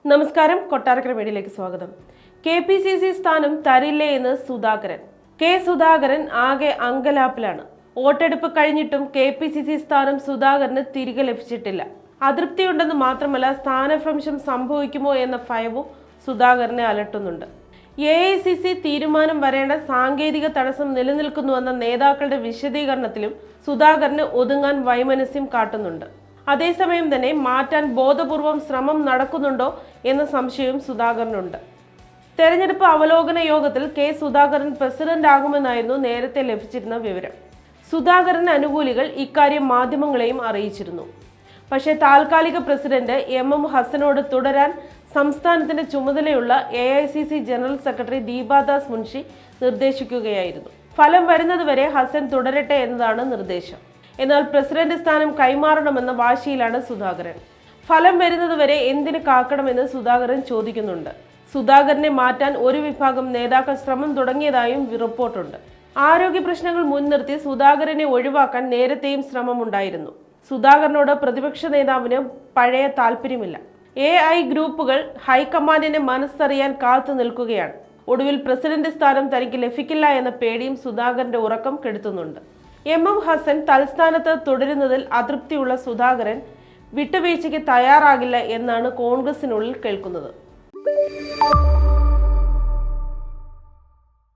നമസ്കാരം, കൊട്ടാരക്കര മീഡിയയിലേക്ക് സ്വാഗതം. KPCC സ്ഥാനം തരില്ലേ എന്ന് സുധാകരൻ. സുധാകരൻ ആകെ അങ്കലാപ്പിലാണ്. വോട്ടെടുപ്പ് കഴിഞ്ഞിട്ടും KPCC സ്ഥാനം സുധാകരന് തിരികെ ലഭിച്ചിട്ടില്ല. അതൃപ്തിയുണ്ടെന്ന് മാത്രമല്ല, സ്ഥാനഭ്രംശം സംഭവിക്കുമോ എന്ന ഭയവും സുധാകരനെ അലട്ടുന്നുണ്ട്. AICC തീരുമാനം വരേണ്ട സാങ്കേതിക തടസ്സം നിലനിൽക്കുന്നുവെന്ന നേതാക്കളുടെ വിശദീകരണത്തിലും സുധാകരന് ഒതുങ്ങാൻ വൈമനസ്യം കാട്ടുന്നുണ്ട്. അതേസമയം തന്നെ മാറ്റാൻ ബോധപൂർവം ശ്രമം നടക്കുന്നുണ്ടോ എന്ന സംശയവും സുധാകരനുണ്ട്. തെരഞ്ഞെടുപ്പ് അവലോകന യോഗത്തിൽ സുധാകരൻ പ്രസിഡന്റ് ആകുമെന്നായിരുന്നു നേരത്തെ ലഭിച്ചിരുന്ന വിവരം. സുധാകരൻ അനുകൂലികൾ ഇക്കാര്യം മാധ്യമങ്ങളെയും അറിയിച്ചിരുന്നു. പക്ഷേ താൽക്കാലിക പ്രസിഡന്റ് MM ഹസനോട് തുടരാൻ സംസ്ഥാനത്തിന്റെ ചുമതലയുള്ള AICC general secretary Deepadas Munshi നിർദ്ദേശിക്കുകയായിരുന്നു. ഫലം വരുന്നതുവരെ ഹസൻ തുടരട്ടെ എന്നതാണ് നിർദ്ദേശം. എന്നാൽ പ്രസിഡന്റ് സ്ഥാനം കൈമാറണമെന്ന വാശിയിലാണ് സുധാകരൻ. ഫലം വരുന്നതുവരെ എന്തിന് കാക്കണമെന്ന് സുധാകരൻ ചോദിക്കുന്നുണ്ട്. സുധാകരനെ മാറ്റാൻ ഒരു വിഭാഗം നേതാക്കൾ ശ്രമം തുടങ്ങിയതായും റിപ്പോർട്ടുണ്ട്. ആരോഗ്യ പ്രശ്നങ്ങൾ മുൻനിർത്തി സുധാകരനെ ഒഴിവാക്കാൻ നേരത്തെയും ശ്രമമുണ്ടായിരുന്നു. സുധാകരനോട് പ്രതിപക്ഷ നേതാവിന് പഴയ താല്പര്യമില്ല. AI ഗ്രൂപ്പുകൾ ഹൈക്കമാൻഡിനെ മനസ്സറിയാൻ കാത്തു നിൽക്കുകയാണ്. ഒടുവിൽ പ്രസിഡന്റ് സ്ഥാനം തനിക്ക് ലഭിക്കില്ല എന്ന പേടിയും സുധാകരന്റെ ഉറക്കം കെടുത്തുന്നുണ്ട്. MM ഹസൻ തൽസ്ഥാനത്ത് തുടരുന്നതിൽ അതൃപ്തിയുള്ള സുധാകരൻ വിട്ടുവീഴ്ചയ്ക്ക് തയ്യാറാകില്ല എന്നാണ് കോൺഗ്രസിനുള്ളിൽ കേൾക്കുന്നത്.